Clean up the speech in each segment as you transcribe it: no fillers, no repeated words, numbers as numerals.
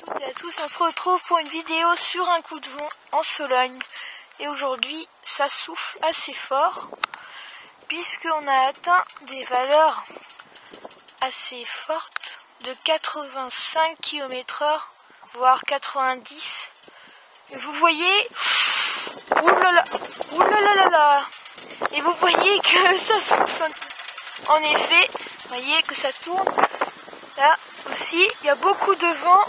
toutes et à tous, on se retrouve pour une vidéo sur un coup de vent en Sologne. Et aujourd'hui, ça souffle assez fort, puisqu'on a atteint des valeurs assez fortes de 85 km/h, voire 90. Et vous voyez, oulala, et vous voyez que ça souffle. En effet, vous voyez que ça tourne. Là aussi, il y a beaucoup de vent,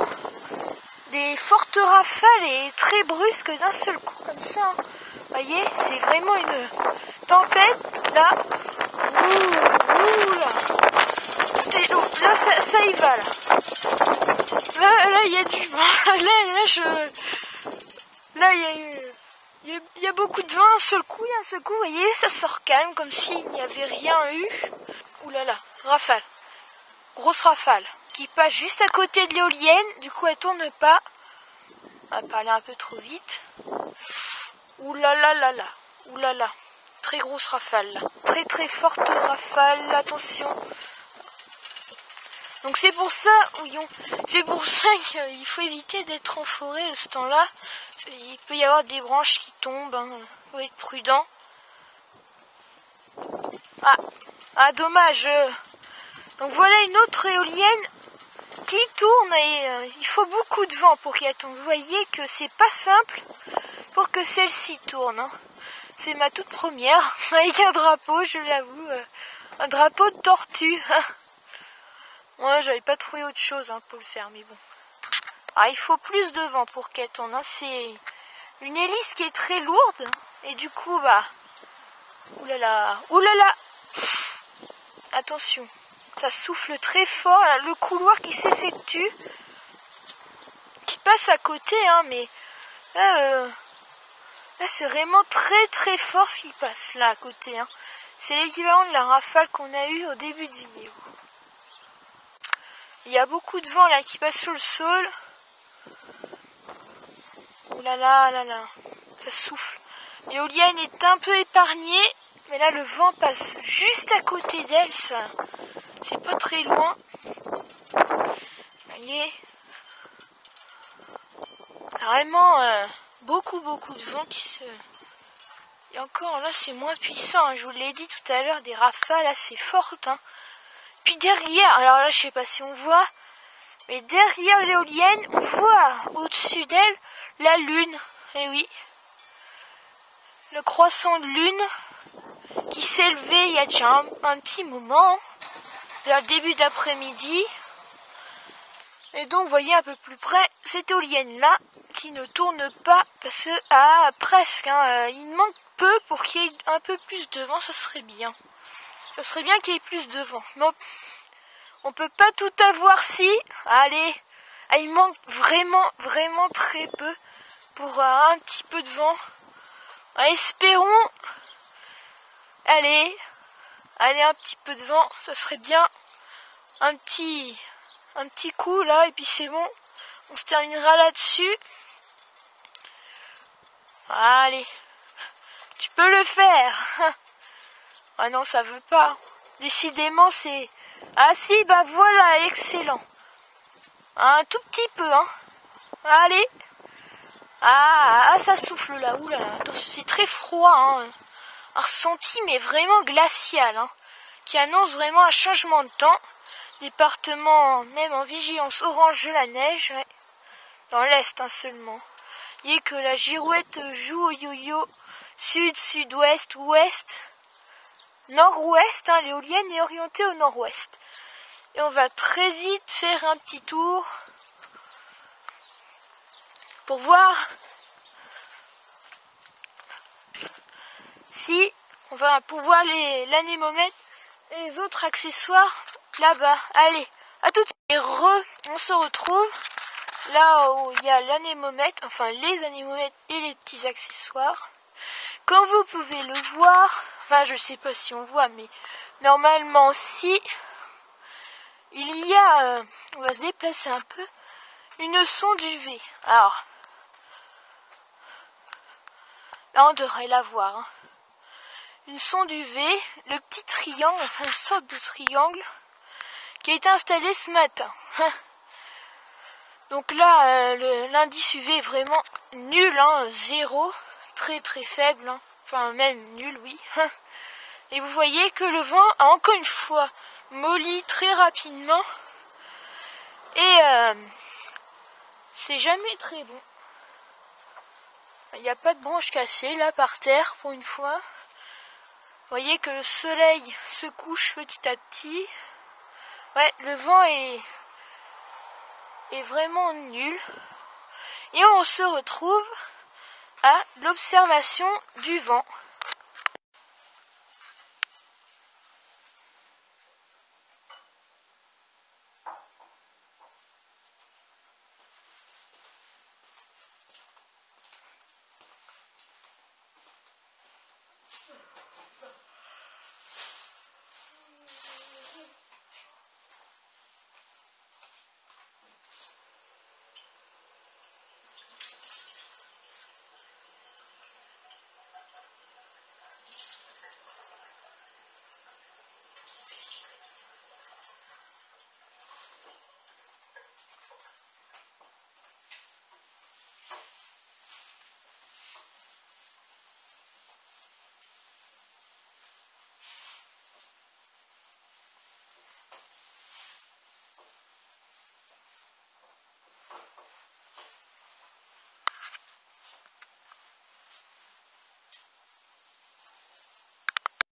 des fortes rafales et très brusques d'un seul coup comme ça. Vous voyez, c'est vraiment une tempête. Là, là ça y va. Là, il y a du vent. Là, il y a beaucoup de vent d'un seul coup. Vous voyez, ça se calme comme s'il n'y avait rien eu. Oulala, rafale. Grosse rafale qui passe juste à côté de l'éolienne, du coup elle tourne pas. On va parler un peu trop vite. Oulala, très grosse rafale là. Très forte rafale, attention. Donc c'est pour ça qu'il faut éviter d'être en forêt à ce temps-là. Il peut y avoir des branches qui tombent, hein. Faut être prudent. Ah dommage. Donc voilà une autre éolienne qui tourne et il faut beaucoup de vent pour qu'elle tourne. Vous voyez que c'est pas simple pour que celle-ci tourne. Hein. C'est ma toute première avec un drapeau, je l'avoue, un drapeau de tortue. Moi, j'avais pas trouvé autre chose pour le faire, mais bon. Alors, il faut plus de vent pour qu'elle tourne. Hein. C'est une hélice qui est très lourde et du coup, oulala, attention. Ça souffle très fort, là, le couloir qui s'effectue, qui passe à côté, mais là c'est vraiment très fort ce qui passe là à côté. C'est l'équivalent de la rafale qu'on a eue au début de vidéo. Il y a beaucoup de vent là qui passe sur le sol. Oulala, ça souffle. L'éolienne est un peu épargnée, mais là le vent passe juste à côté d'elle, ça. C'est pas très loin. Voyez. Vraiment beaucoup de vent qui se... Et encore là c'est moins puissant. Je vous l'ai dit tout à l'heure, des rafales assez fortes. Puis derrière, alors là je sais pas si on voit, mais derrière l'éolienne, on voit au-dessus d'elle la lune. Et oui. Le croissant de lune qui s'est levé il y a déjà un petit moment. Vers le début d'après-midi. Et donc, vous voyez un peu plus près cette éolienne-là qui ne tourne pas parce que, presque, il manque peu pour qu'il y ait un peu plus de vent, ça serait bien. Ça serait bien qu'il y ait plus de vent. Mais on peut pas tout avoir si. Allez, il manque vraiment très peu pour un petit peu de vent. Espérons. Allez, un petit peu de vent, ça serait bien. Un petit coup là, et puis c'est bon. On se terminera là-dessus. Allez, tu peux le faire. Ah non, ça veut pas. Décidément, c'est... Ah si, voilà, excellent. Un tout petit peu, Allez. Ça souffle là, oulala. Attention, c'est très froid, Un ressenti, mais vraiment glacial, qui annonce vraiment un changement de temps. Département même en vigilance orange de la neige, dans l'est seulement. Il y a que la girouette joue au yo-yo sud, sud-ouest, ouest, nord-ouest. L'éolienne est orientée au nord-ouest. Et on va très vite faire un petit tour pour voir si on va pouvoir l'anémomètre et les autres accessoires là-bas. Allez, à tout de suite. Et on se retrouve là où il y a l'anémomètre, enfin les anémomètres et les petits accessoires. Comme vous pouvez le voir, je sais pas si on voit, mais normalement si, il y a, on va se déplacer un peu, une sonde UV. Alors, là on devrait la voir. Une sonde UV, le petit triangle, une sorte de triangle, qui a été installé ce matin. Donc là, l'indice UV est vraiment nul, hein, 0, très très faible, hein. Enfin même nul, oui. Et vous voyez que le vent a encore une fois molli très rapidement. Et c'est jamais très bon. Il n'y a pas de branches cassées là par terre pour une fois. Vous voyez que le soleil se couche petit à petit. Ouais, le vent est vraiment nul. Et on se retrouve à l'observation du vent.